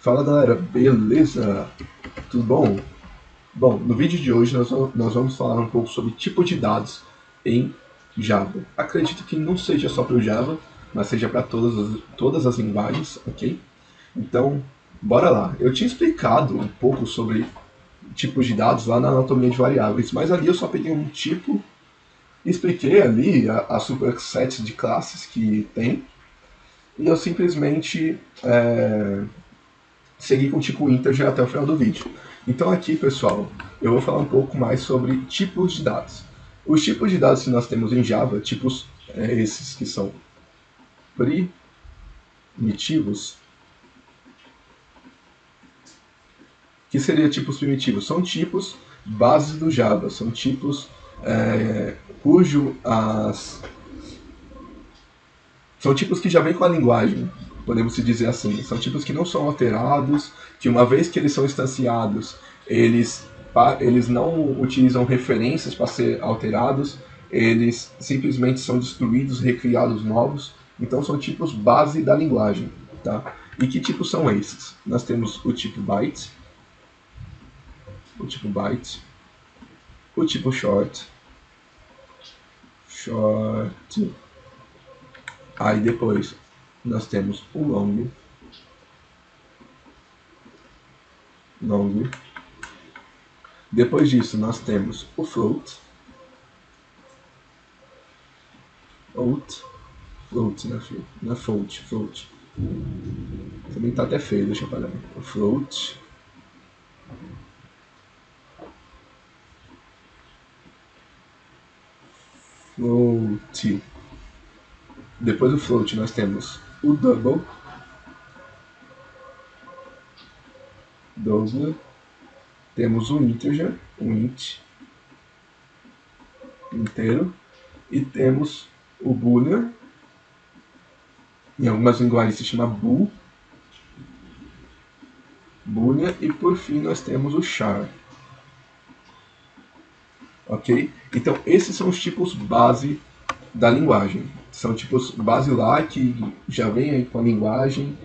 Fala galera, beleza? Tudo bom? Bom, no vídeo de hoje nós vamos falar um pouco sobre tipo de dados em Java. Acredito que não seja só para o Java, mas seja para todas as linguagens, ok? Então, bora lá. Eu tinha explicado um pouco sobre tipos de dados lá na anatomia de variáveis, mas ali eu só peguei um tipo, expliquei ali a superset de classes que tem, e eu simplesmente seguir com o tipo integer até o final do vídeo. Então aqui, pessoal, eu vou falar um pouco mais sobre tipos de dados. Os tipos de dados que nós temos em Java, tipos esses que são primitivos. O que seria tipos primitivos? São tipos bases do Java, são tipos são tipos que já vêm com a linguagem, podemos dizer assim. São tipos que não são alterados, que uma vez que eles são instanciados, eles não utilizam referências para ser alterados, eles simplesmente são destruídos, recriados novos. Então são tipos base da linguagem. Tá? E que tipos são esses? Nós temos o tipo byte, o tipo short, aí depois nós temos o long. Depois disso nós temos o float, né, filho? Não é float. Também tá até feio, deixa eu parar. O float. Depois do float nós temos o double. Temos o integer, o int inteiro. E temos o boolean. Em algumas linguagens se chama boolean. E por fim nós temos o char. Ok? Então esses são os tipos base da linguagem. São tipos base lá que já vem aí com a linguagem,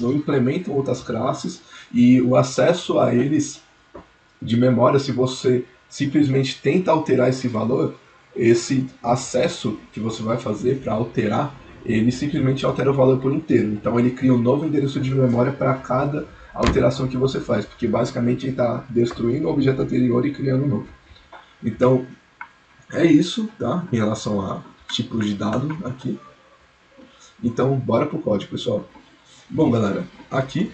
não implementam outras classes, e o acesso a eles de memória, se você simplesmente tenta alterar esse valor, esse acesso que você vai fazer para alterar, ele simplesmente altera o valor por inteiro. Então ele cria um novo endereço de memória para cada alteração que você faz, porque basicamente ele está destruindo o objeto anterior e criando um novo. Então é isso, tá? Em relação a tipos de dado aqui. Então bora pro código, pessoal. Bom galera, aqui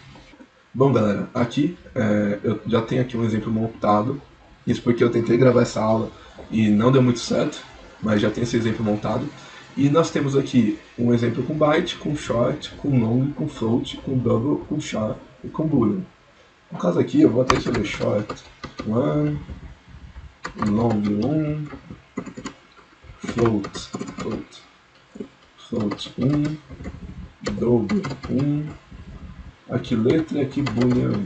eu já tenho aqui um exemplo montado. Isso porque eu tentei gravar essa aula e não deu muito certo, mas já tem esse exemplo montado. E nós temos aqui um exemplo com byte, com short, com long, com float, com double, com char e com boolean. No caso aqui eu vou até escrever short 1, long 1, float 1, double 1, aqui letra e aqui boolean.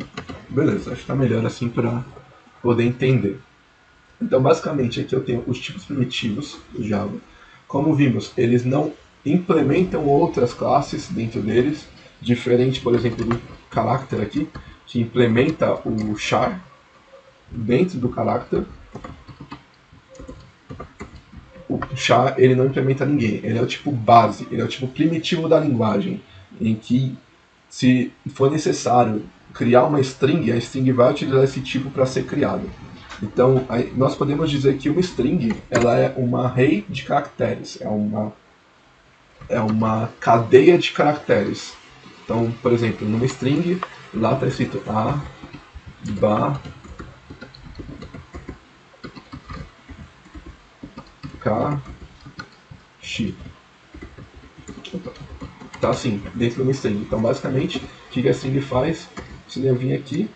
Beleza, acho que tá melhor assim para poder entender. Então basicamente aqui eu tenho os tipos primitivos do Java. Como vimos, eles não implementam outras classes dentro deles, diferente, por exemplo, do character aqui, que implementa o char dentro do character. O char ele não implementa ninguém, ele é o tipo base, ele é o tipo primitivo da linguagem, em que se for necessário criar uma string, a string vai utilizar esse tipo para ser criado. Então, nós podemos dizer que uma string ela é uma array de caracteres, é uma cadeia de caracteres. Então, por exemplo, numa string, lá está escrito a, ba, k, x. Tá assim, dentro de uma string. Então, basicamente, o que a string faz? Seria vir aqui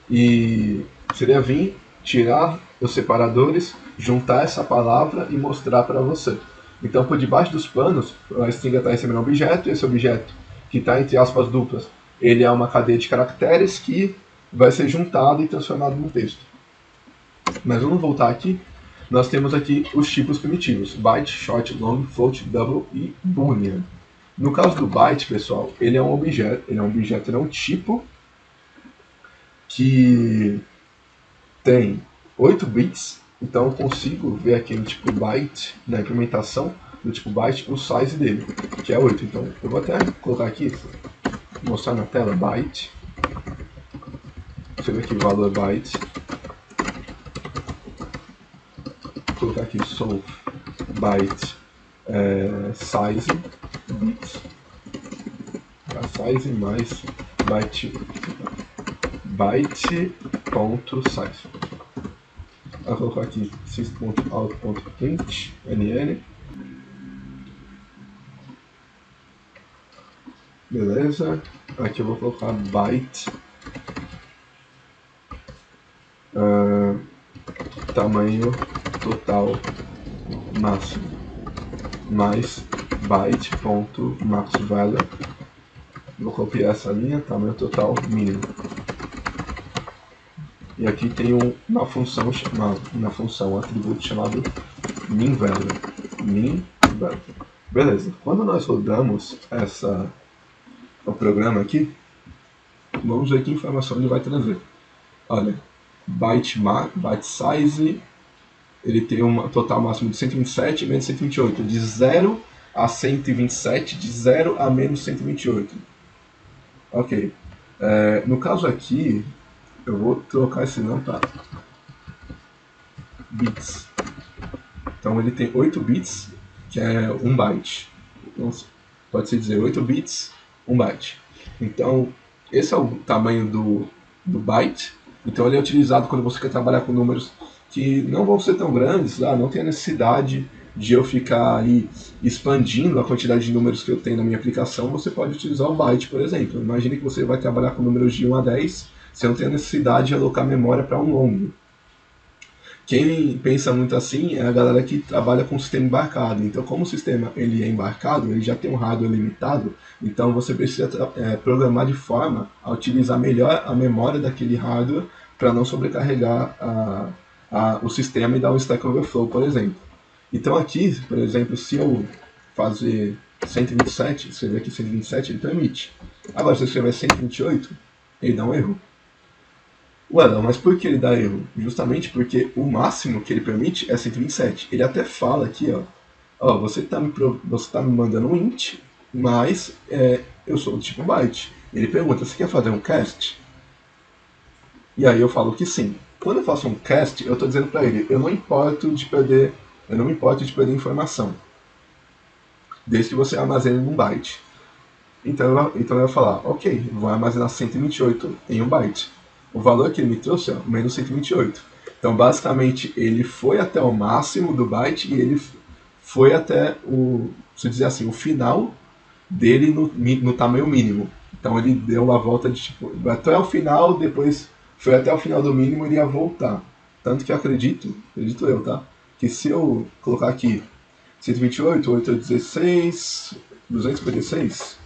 e seria vir tirar os separadores, juntar essa palavra e mostrar para você. Então, por debaixo dos panos, a string está recebendo um objeto, e esse objeto, que está entre aspas duplas, ele é uma cadeia de caracteres que vai ser juntado e transformado num texto. Mas vamos voltar aqui. Nós temos aqui os tipos primitivos: byte, short, long, float, double e boolean. No caso do byte, pessoal, ele é um objeto, ele é um tipo que tem 8 bits, então eu consigo ver aqui no tipo byte, na implementação do tipo byte, o size dele, que é 8. Então eu vou até colocar aqui, mostrar na tela, byte, você vê aqui o valor byte, vou colocar aqui solve byte size bits, size mais byte.size. Vou colocar aqui sys.out.print nn. Beleza. Aqui eu vou colocar byte tamanho total máximo mais byte.maxValue. Vou copiar essa linha, tamanho total mínimo. E aqui tem uma função um atributo chamado minValue. minValue. Beleza. Quando nós rodamos o programa aqui, vamos ver que informação ele vai trazer. Olha, byte size, ele tem um total máximo de 127 e menos 128, de 0 a 127, de 0 a menos 128. Ok. No caso aqui, eu vou trocar esse não para bits. Então ele tem 8 bits, que é 1 byte. Então, pode-se dizer 8 bits, 1 byte. Então, esse é o tamanho do byte. Então ele é utilizado quando você quer trabalhar com números que não vão ser tão grandes, não tem a necessidade de eu ficar aí expandindo a quantidade de números que eu tenho na minha aplicação. Você pode utilizar o byte, por exemplo. Imagine que você vai trabalhar com números de 1 a 10, você não tem a necessidade de alocar memória para um longo. Quem pensa muito assim é a galera que trabalha com sistema embarcado. Então, como o sistema ele é embarcado, ele já tem um hardware limitado, então você precisa programar de forma a utilizar melhor a memória daquele hardware para não sobrecarregar o sistema e dar um Stack Overflow, por exemplo. Então aqui, por exemplo, se eu fazer 127, você vê aqui 127, ele permite. Agora, se eu escrever 128, ele dá um erro. Ué, não, mas por que ele dá erro? Justamente porque o máximo que ele permite é 127. Ele até fala aqui, ó, você tá me mandando um int, mas eu sou do tipo byte. Ele pergunta, você quer fazer um cast? E aí eu falo que sim. Quando eu faço um cast, eu estou dizendo para ele, eu não me importo de perder informação, desde que você armazene num byte. Então eu vou falar, ok, vou armazenar 128 em um byte. O valor que ele me trouxe é menos 128. Então, basicamente, ele foi até o máximo do byte e ele foi até se dizer assim, o final dele no tamanho mínimo. Então, ele deu uma volta de tipo, até o final, depois foi até o final do mínimo e ele ia voltar. Tanto que acredito eu, tá? Que se eu colocar aqui 128, 816, 256,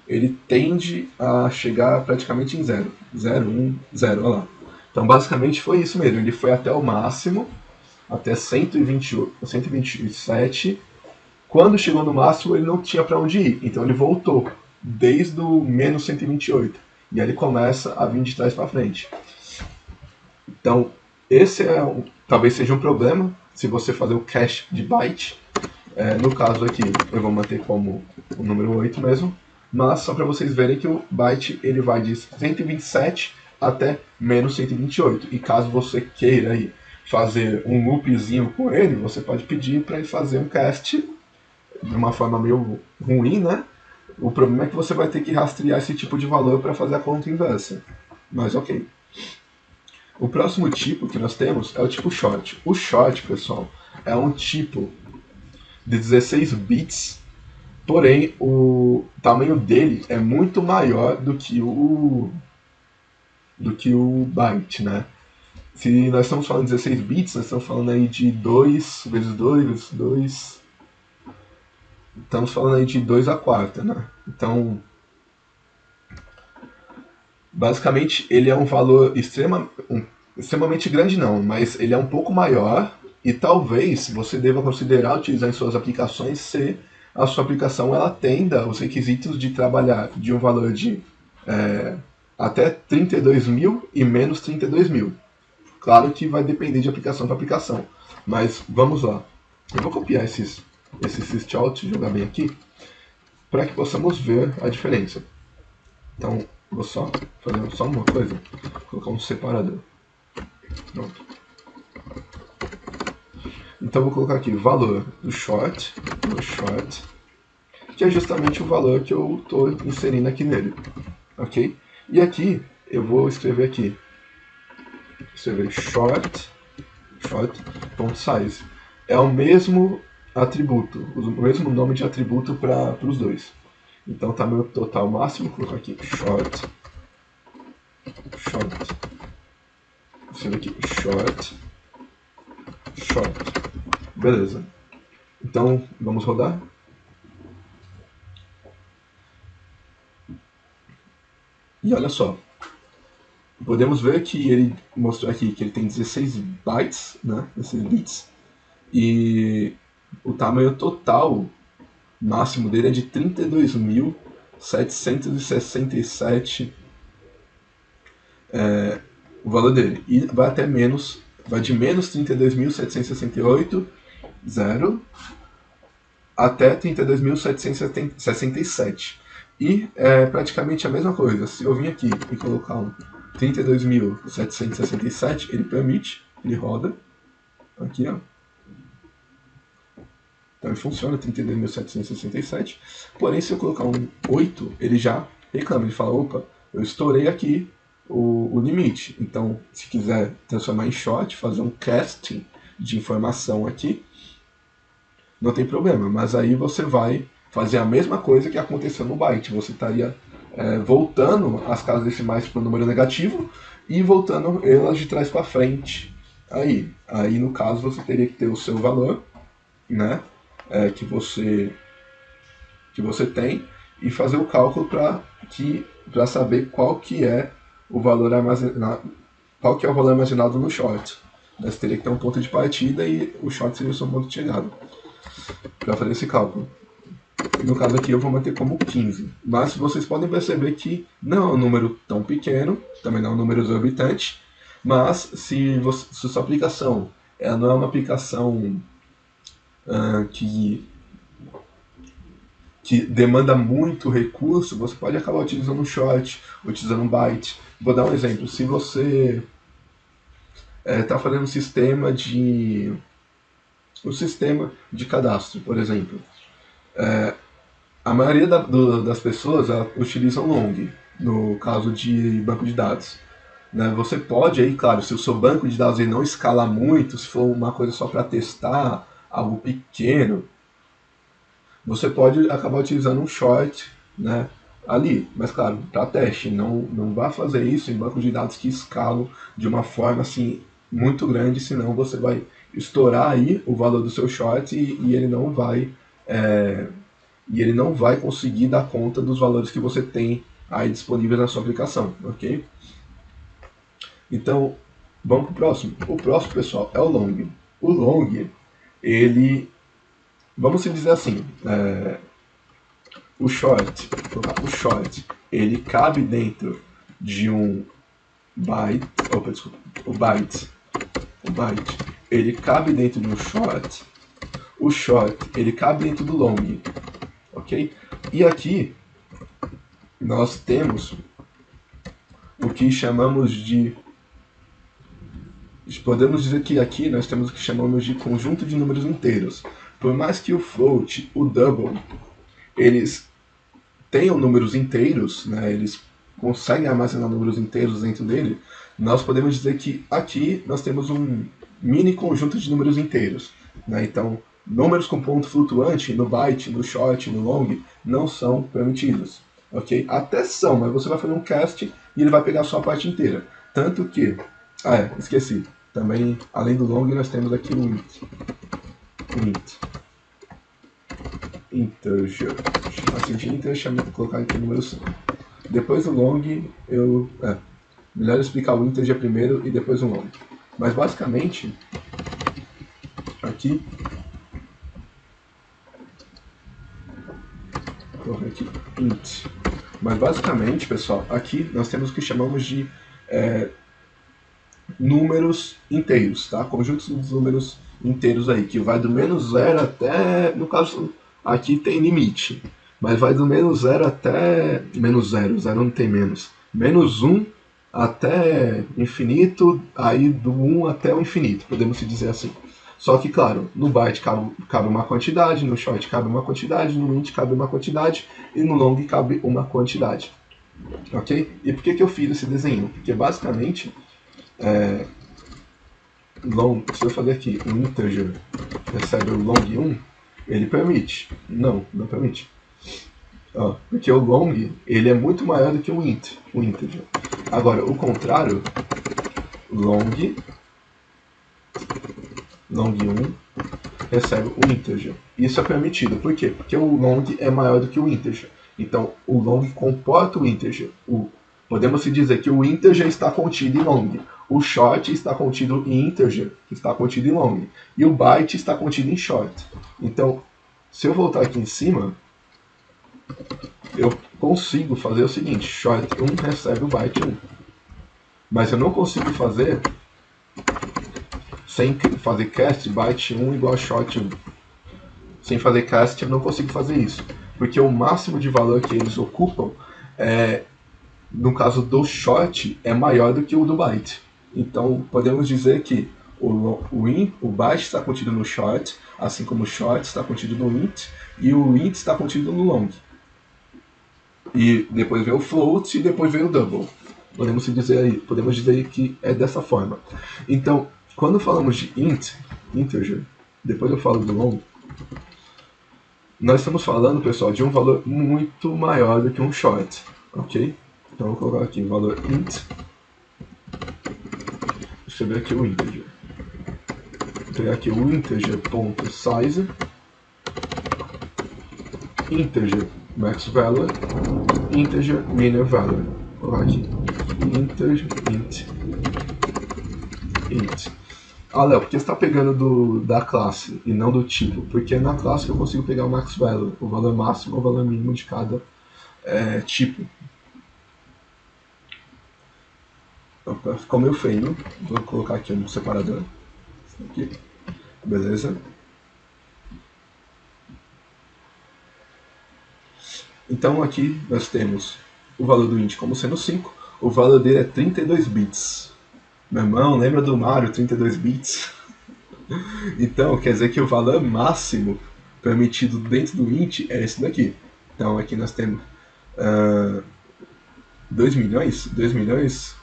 ele tende a chegar praticamente em 0. 0, 1, 0, olha lá. Então basicamente foi isso mesmo, ele foi até o máximo, até 127. Quando chegou no máximo ele não tinha para onde ir, então ele voltou desde o menos 128. E aí ele começa a vir de trás para frente. Então esse talvez seja um problema, se você fazer o cache de byte. No caso aqui eu vou manter como o número 8 mesmo. Mas só para vocês verem que o byte ele vai de 127 até menos 128. E caso você queira aí fazer um loopzinho com ele, você pode pedir para ele fazer um cast de uma forma meio ruim, né? O problema é que você vai ter que rastrear esse tipo de valor para fazer a conta inversa. Mas ok. O próximo tipo que nós temos é o tipo short. O short, pessoal, é um tipo de 16 bits. Porém, o tamanho dele é muito maior do que o byte, né? Se nós estamos falando de 16 bits, nós estamos falando aí de 2 vezes 2 vezes 2. Estamos falando aí de 2 a quarta, né? Então, basicamente, ele é um valor extremamente grande não, mas ele é um pouco maior e talvez você deva considerar utilizar em suas aplicações ser a sua aplicação ela atenda os requisitos de trabalhar de um valor de até 32.000 e menos 32.000. Claro que vai depender de aplicação para aplicação, mas vamos lá. Eu vou copiar esse systout e jogar bem aqui, para que possamos ver a diferença. Então, vou só fazer só uma coisa, vou colocar um separador. Pronto. Então, vou colocar aqui valor do short, que é justamente o valor que eu estou inserindo aqui nele, ok? E aqui, eu vou escrever short.size. É o mesmo atributo, o mesmo nome de atributo para os dois. Então tá meu total máximo, vou colocar aqui short. Vou aqui short. Beleza. Então vamos rodar. E olha só. Podemos ver que ele mostrou aqui que ele tem 16 bytes, né, 16 bits, e o tamanho total máximo dele é de 32.767 o valor dele, e vai até vai de menos 32.768 0 até 32.767, e é praticamente a mesma coisa. Se eu vim aqui e colocar um 32.767, ele permite, ele roda, aqui ó, então ele funciona 32.767, porém se eu colocar um 8, ele já reclama, ele fala, opa, eu estourei aqui o limite, então se quiser transformar em short, fazer um casting de informação aqui, não tem problema, mas aí você vai fazer a mesma coisa que aconteceu no byte, você estaria voltando as casas decimais para o número negativo e voltando elas de trás para frente. Aí no caso você teria que ter o seu valor, né, que você tem, e fazer o cálculo para saber qual que é o valor armazenado no short. Você teria que ter um ponto de partida e o short seria o seu ponto de chegada para fazer esse cálculo. No caso aqui eu vou manter como 15, mas vocês podem perceber que não é um número tão pequeno, também não é um número exorbitante, mas se sua aplicação ela não é uma aplicação que demanda muito recurso, você pode acabar utilizando um short, utilizando um byte. Vou dar um exemplo, se você está fazendo um sistema de cadastro, por exemplo, a maioria das pessoas utilizam long, no caso de banco de dados. Né? Você pode, aí, claro, se o seu banco de dados ele não escala muito, se for uma coisa só para testar, algo pequeno, você pode acabar utilizando um short, né, ali. Mas, claro, para teste, não vá fazer isso em bancos de dados que escalam de uma forma assim muito grande, senão você vai estourar aí o valor do seu short e ele não vai conseguir dar conta dos valores que você tem aí disponíveis na sua aplicação, ok? Então, vamos para o próximo. O próximo, pessoal, é o long. O long, ele, vamos dizer assim, o short, ele cabe dentro de um byte, o byte, ele cabe dentro de um short, o short, ele cabe dentro do long, ok? E aqui, nós temos o que chamamos de, podemos dizer que aqui nós temos o que chamamos de conjunto de números inteiros. Por mais que o float, o double, eles tenham números inteiros, né, eles conseguem armazenar números inteiros dentro dele, nós podemos dizer que aqui nós temos um mini conjunto de números inteiros. Né? Então, números com ponto flutuante no byte, no short, no long, não são permitidos. Ok? Até são, mas você vai fazer um cast e ele vai pegar só a parte inteira. Tanto que... esqueci. Também, além do long, nós temos aqui o int. Integer. Assim, de integer, vou colocar aqui o número 5. Depois do long, melhor explicar o integer primeiro e depois o long. Mas basicamente, aqui colocar aqui int. Mas basicamente, pessoal, aqui nós temos o que chamamos de números inteiros, tá? Conjuntos dos números inteiros aí, que vai do menos 0 até, no caso, aqui tem limite, mas vai do menos 0 até, menos 0, 0 não tem menos, menos 1 até infinito, aí do 1 até o infinito, podemos dizer assim. Só que, claro, no byte cabe uma quantidade, no short cabe uma quantidade, no int cabe uma quantidade e no long cabe uma quantidade. Ok? E por que eu fiz esse desenho? Porque basicamente, long, se eu fazer aqui um integer recebe o long 1, ele permite. Não permite. Porque o long ele é muito maior do que o integer. Agora, o contrário, long 1 recebe o integer. Isso é permitido. Por quê? Porque o long é maior do que o integer. Então, o long comporta o integer. Podemos dizer que o integer está contido em long. O short está contido em integer, que está contido em long. E o byte está contido em short. Então, se eu voltar aqui em cima, eu consigo fazer o seguinte: short 1 recebe o byte 1. Mas eu não consigo fazer sem fazer cast byte 1 igual a short 1. Sem fazer cast eu não consigo fazer isso. Porque o máximo de valor que eles ocupam, no caso do short, é maior do que o do byte. Então podemos dizer que o byte está contido no short, assim como o short está contido no int, e o int está contido no long. E depois vem o float e depois vem o double. Podemos dizer que é dessa forma. Então, quando falamos de integer, depois eu falo do long, nós estamos falando, pessoal, de um valor muito maior do que um short, ok? Então eu vou colocar aqui o valor int, escrever aqui o integer. Vou pegar aqui o integer.size, integer max value, integer minor value. Vou colocar aqui integer int. Léo, por que você está pegando da classe e não do tipo? Porque na classe eu consigo pegar o max value, o valor máximo ou o valor mínimo de cada tipo. Opa, ficou meio feio. Vou colocar aqui um separador. Aqui. Beleza. Então aqui nós temos o valor do int como sendo 5. O valor dele é 32 bits. Meu irmão, lembra do Mario 32 bits? Então, quer dizer que o valor máximo permitido dentro do int é esse daqui. Então aqui nós temos 2 milhões? 2 milhões?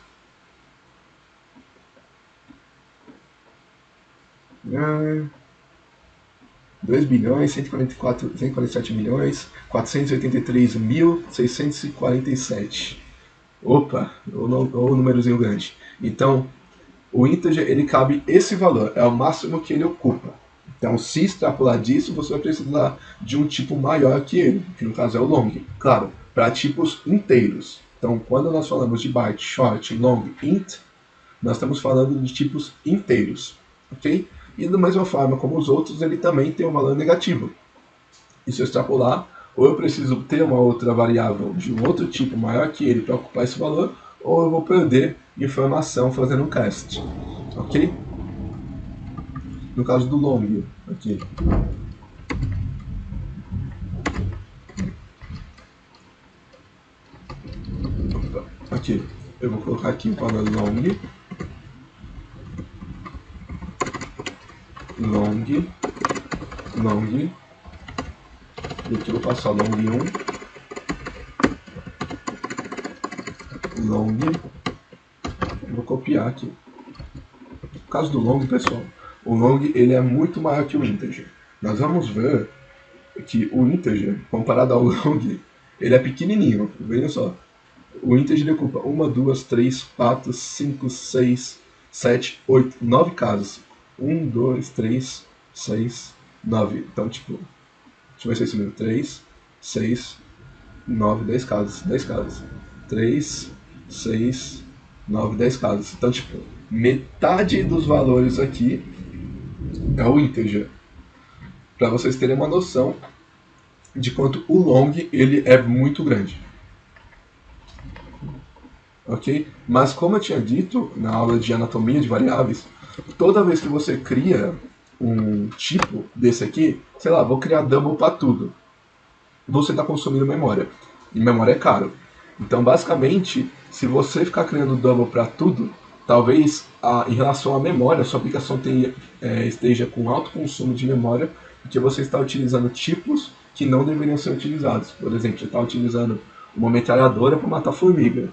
2 bilhões, 147 milhões, 483.647. Opa, ou númerozinho grande. Então, o integer, ele cabe esse valor, é o máximo que ele ocupa. Então, se extrapolar disso, você vai precisar de um tipo maior que ele, que no caso é o long. Claro, para tipos inteiros. Então, quando nós falamos de byte, short, long, int, nós estamos falando de tipos inteiros, ok? E da mesma forma como os outros, ele também tem um valor negativo. E se eu extrapolar, ou eu preciso ter uma outra variável de um outro tipo maior que ele para ocupar esse valor, ou eu vou perder informação fazendo um cast, ok? No caso do long, aqui. Opa, aqui, eu vou colocar aqui o valor long, e aqui eu vou passar long 1, long, vou copiar aqui. No caso do long, pessoal, o long ele é muito maior que o integer. Nós vamos ver que o integer, comparado ao long, ele é pequenininho, veja só. O integer ocupa 1, 2, 3, 4, 5, 6, 7, 8, 9 casas. 1, 2, 3, 6, 9. Então, tipo, deixa eu ver se é esse número. 3, 6, 9, 10 casas. 10 casas. 3, 6, 9, 10 casas. Então, tipo, metade dos valores aqui é o integer. Para vocês terem uma noção de quanto o long ele é muito grande. Ok? Mas como eu tinha dito na aula de anatomia de variáveis, toda vez que você cria um tipo desse aqui, sei lá, vou criar double para tudo, você está consumindo memória. E memória é caro. Então, basicamente, se você ficar criando double para tudo, talvez em relação à memória, a sua aplicação esteja com alto consumo de memória, porque você está utilizando tipos que não deveriam ser utilizados. Por exemplo, você está utilizando uma metralhadora para matar formiga.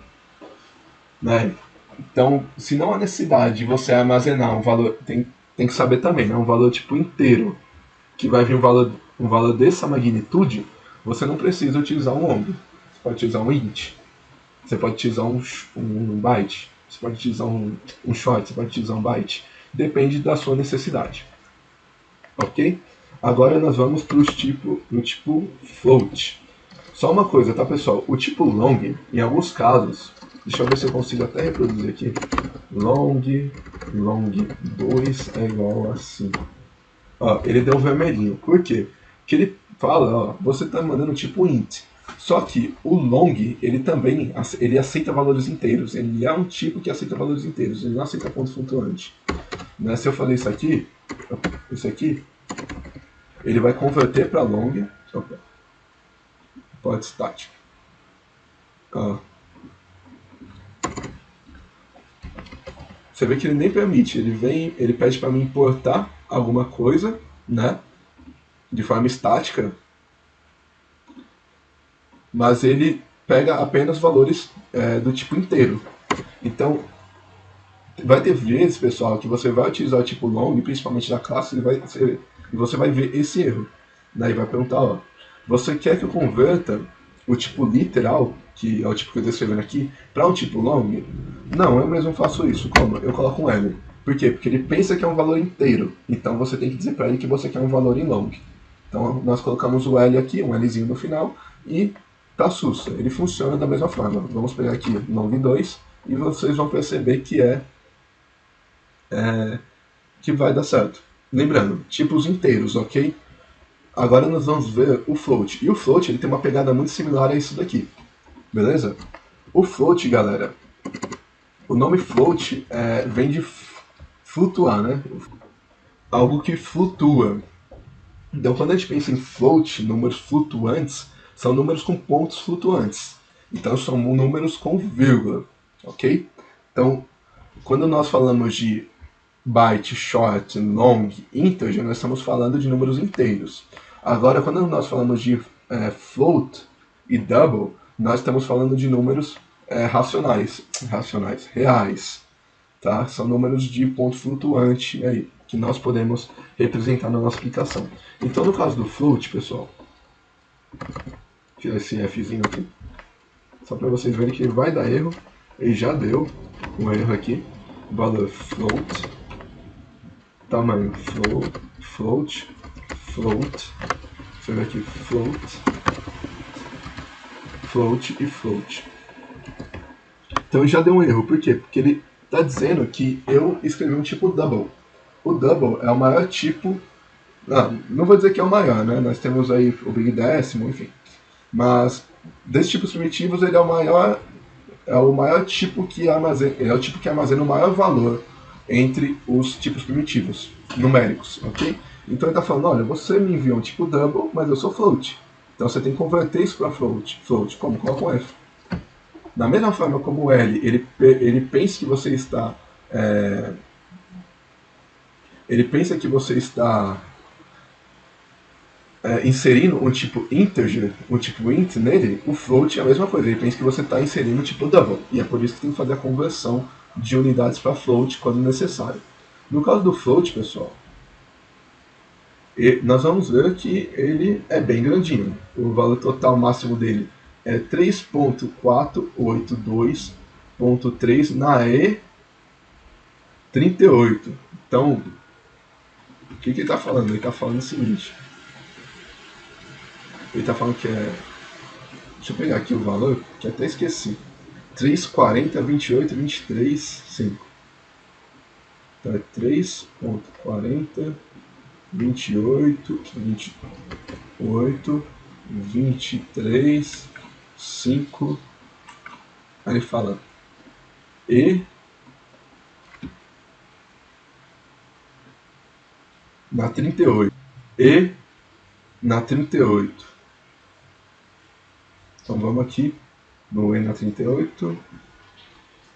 Né? Então, se não há necessidade de você armazenar um valor, tem que saber também, né? Um valor tipo inteiro, que vai vir um valor dessa magnitude, você não precisa utilizar um long. Você pode utilizar um int, você pode utilizar um byte, você pode utilizar um short, você pode utilizar um byte. Depende da sua necessidade. Ok? Agora nós vamos para o tipo float. Só uma coisa, tá pessoal? O tipo long, em alguns casos, deixa eu ver se eu consigo até reproduzir aqui. Long 2 é igual a 5. Ó, ele deu um vermelhinho. Por quê? Porque ele fala, ó, você está mandando tipo int. Só que o long, ele também ele aceita valores inteiros. Ele é um tipo que aceita valores inteiros. Ele não aceita ponto flutuante. Né? Se eu falei isso aqui, ele vai converter para long. Opa, pode estático. Ó. Você vê que ele nem permite. Ele pede para mim importar alguma coisa, né? De forma estática, mas ele pega apenas valores do tipo inteiro. Então, vai ter vezes, pessoal, que você vai utilizar o tipo long, principalmente na classe, e você vai ver esse erro. Daí vai perguntar, ó, você quer que eu converta o tipo literal, que é o tipo que eu estou escrevendo aqui, para um tipo long? Não, eu mesmo faço isso. Como? Eu coloco um L. Por quê? Porque ele pensa que é um valor inteiro. Então você tem que dizer para ele que você quer um valor em long. Então nós colocamos o L aqui, um Lzinho no final, e tá sussa. Ele funciona da mesma forma. Vamos pegar aqui long 2 e vocês vão perceber que vai dar certo. Lembrando, tipos inteiros, ok? Agora nós vamos ver o float. E o float ele tem uma pegada muito similar a isso daqui. Beleza? O float, galera, o nome float vem de flutuar, né? Algo que flutua. Então, quando a gente pensa em float, números flutuantes, são números com pontos flutuantes. Então, são números com vírgula, ok? Então, quando nós falamos de byte, short, long, integer, nós estamos falando de números inteiros. Agora, quando nós falamos de float e double, nós estamos falando de números racionais, reais. Tá? São números de ponto flutuante aí, que nós podemos representar na nossa aplicação. Então, no caso do float, pessoal, tirar esse Fzinho aqui, só para vocês verem que vai dar erro. Ele já deu um erro aqui. Valor float, tamanho float, você vê aqui float e float. Então já deu um erro, por quê? Porque ele está dizendo que eu escrevi um tipo double. O double é o maior tipo. Não vou dizer que é o maior, né? Nós temos aí o Big Décimo, enfim. Mas desses tipos primitivos ele é o maior tipo que armazena. Ele é o tipo que armazena o maior valor entre os tipos primitivos, numéricos, ok? Então ele está falando, olha, você me enviou um tipo double, mas eu sou float. Então você tem que converter isso para float. Float, como? Coloca um F. Da mesma forma como o L, ele pensa que você está ele pensa que você está inserindo um tipo integer, um tipo int nele, o float é a mesma coisa, ele pensa que você está inserindo um tipo double, e é por isso que tem que fazer a conversão de unidades para float quando necessário. No caso do float, pessoal, nós vamos ver que ele é bem grandinho. O valor total máximo dele é 3.482.3 na E38. Então, o que ele está falando? Ele está falando o seguinte. Ele está falando que é... Deixa eu pegar aqui o valor, que até esqueci. 340, 28, 23, 5. Então é 3.40, 28, 28, 23, 5, aí ele fala E na 38. E na 38. Então vamos aqui no E na 38.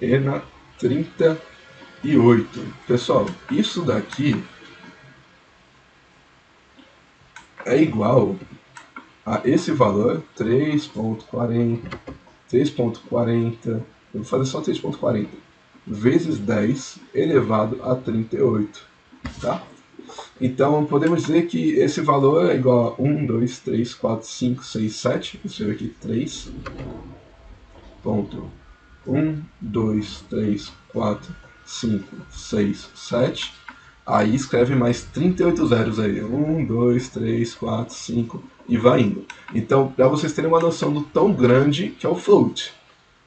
E na 38. Pessoal, isso daqui é igual a esse valor, 3.40, 3.40, eu vou fazer só 3.40, vezes 10 elevado a 38, tá? Então, podemos dizer que esse valor é igual a 1, 2, 3, 4, 5, 6, 7. Vou escrever aqui 3.1, 2, 3, 4, 5, 6, 7. Aí escreve mais 38 zeros aí. 1, 2, 3, 4, 5 e vai indo. Então, para vocês terem uma noção do tão grande que é o float.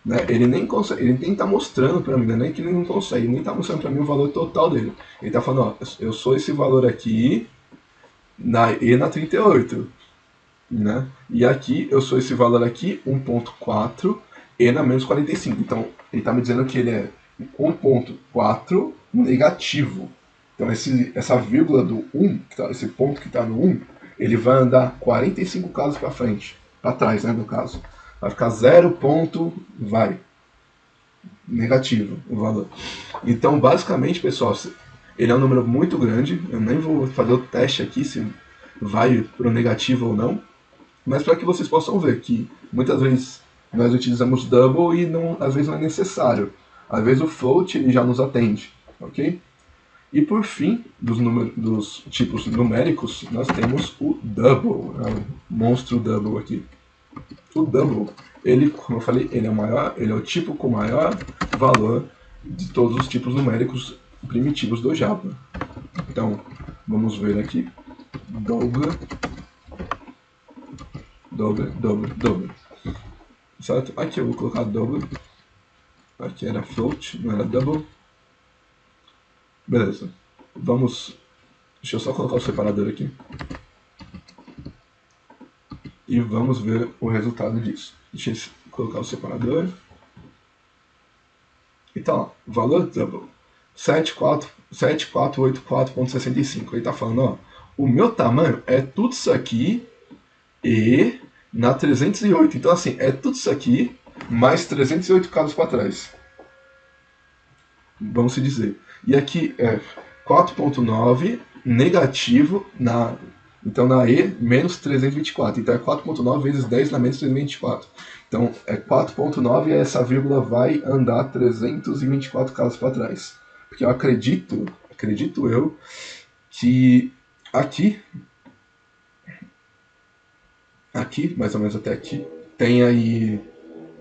Né? Ele nem consegue, ele nem está mostrando para mim, né? Nem que ele não consegue, nem está mostrando para mim o valor total dele. Ele está falando, ó, eu sou esse valor aqui E na 38, né? E aqui eu sou esse valor aqui, 1.4 E na menos 45. Então ele está me dizendo que ele é 1.4 negativo. Então essa vírgula do 1, esse ponto que está no 1, ele vai andar 45 casas para frente, para trás, né, no caso. Vai ficar 0 ponto, vai, negativo o valor. Então, basicamente, pessoal, ele é um número muito grande. Eu nem vou fazer o teste aqui se vai para o negativo ou não, mas para que vocês possam ver que muitas vezes nós utilizamos double e não, às vezes não é necessário. Às vezes o float ele já nos atende, ok? E por fim, dos tipos numéricos, nós temos o double, o monstro double aqui. O double, ele, como eu falei, ele é o tipo com maior valor de todos os tipos numéricos primitivos do Java. Então, vamos ver aqui. Double. Certo? Aqui eu vou colocar double. Aqui era float, não era double. Beleza. Vamos... Deixa eu só colocar o separador aqui. E vamos ver o resultado disso. Deixa eu colocar o separador. E tá lá. Valor double. 7484.65. Ele tá falando, ó. O meu tamanho é tudo isso aqui e na 308. Então, assim, é tudo isso aqui mais 308 casas para trás. Vamos se dizer. E aqui é 4.9 negativo na... Então, na E, menos 324. Então, é 4.9 vezes 10 na menos 324. Então, é 4.9 e essa vírgula vai andar 324 casas para trás. Porque eu acredito eu, que aqui, mais ou menos até aqui, tem aí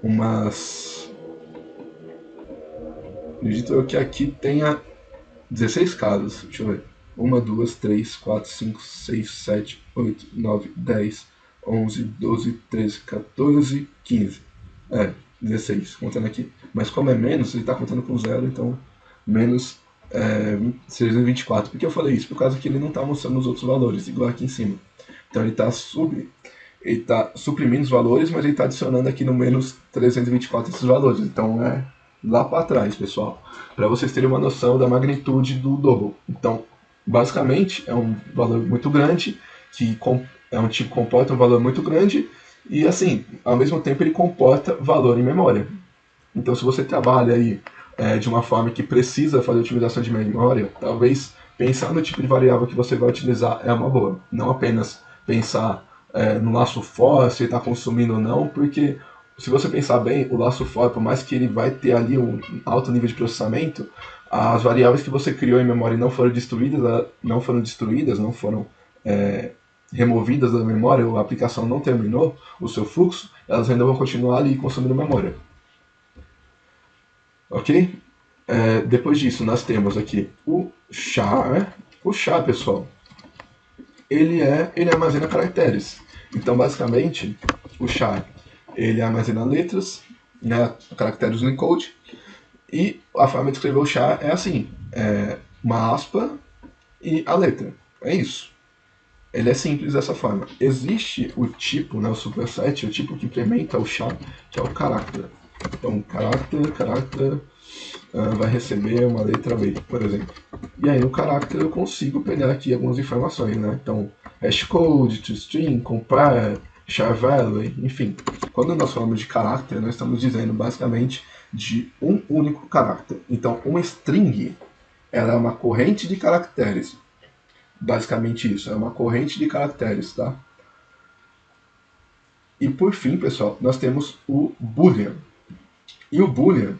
umas... Acredito eu que aqui tenha 16 casas. Deixa eu ver. 1, 2, 3, 4, 5, 6, 7, 8, 9, 10, 11, 12, 13, 14, 15. 16, contando aqui. Mas como é menos, ele está contando com zero, então menos 624. Por que eu falei isso? Por causa que ele não está mostrando os outros valores, igual aqui em cima. Então ele está suprimindo os valores, mas ele está adicionando aqui no menos 324 esses valores. Então é lá para trás, pessoal, para vocês terem uma noção da magnitude do double. Então, basicamente, é um valor muito grande, que é um tipo que comporta um valor muito grande, e assim, ao mesmo tempo ele comporta valor em memória. Então, se você trabalha aí de uma forma que precisa fazer otimização de memória, talvez pensar no tipo de variável que você vai utilizar é uma boa. Não apenas pensar no laço for, se ele está consumindo ou não, porque se você pensar bem, o laço for, por mais que ele vai ter ali um alto nível de processamento, as variáveis que você criou em memória não foram destruídas, não foram removidas da memória, a aplicação não terminou o seu fluxo, elas ainda vão continuar ali consumindo memória. Ok? Depois disso, nós temos aqui o char. O char, pessoal, ele armazena caracteres. Então, basicamente, o char ele armazena letras, né, caracteres no encode, e a forma de escrever o char é assim, uma aspa e a letra. É isso. Ele é simples dessa forma. Existe o tipo, né, o superset, o tipo que implementa o char, que é o character. Então, character vai receber uma letra B, por exemplo. E aí no character eu consigo pegar aqui algumas informações, né? Então, hashcode, toString, compare, char value, enfim. Quando nós falamos de character, nós estamos dizendo basicamente de um único character. Então, uma string, ela é uma corrente de caracteres. Basicamente isso, é uma corrente de caracteres, tá? E por fim, pessoal, nós temos o Boolean. E o Boolean,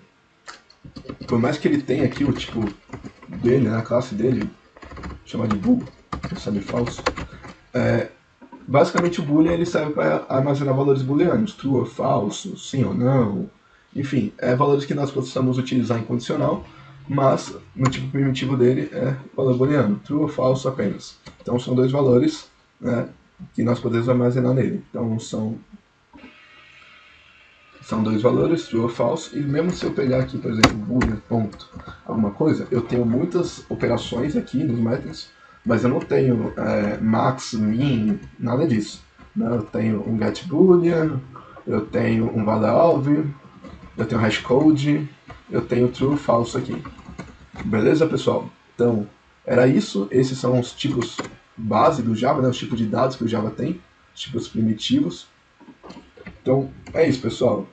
por mais que ele tenha aqui o tipo dele, né, a classe dele, chama de bool, sabe, falso, basicamente o Boolean ele serve para armazenar valores booleanos, true ou falso, sim ou não, enfim, valores que nós possamos utilizar em condicional, mas no tipo primitivo dele é valor booleano, true ou falso apenas. Então são dois valores, né, que nós podemos armazenar nele. Então são dois valores, true ou false, e mesmo se eu pegar aqui, por exemplo, boolean ponto alguma coisa, eu tenho muitas operações aqui nos métodos, mas eu não tenho max, min, nada disso. Né? Eu tenho um get boolean, eu tenho um value, eu tenho hashcode, eu tenho true, false aqui. Beleza, pessoal? Então, era isso. Esses são os tipos base do Java, né? Os tipos de dados que o Java tem, os tipos primitivos. Então, é isso, pessoal.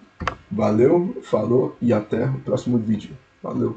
Valeu, falou e até o próximo vídeo. Valeu!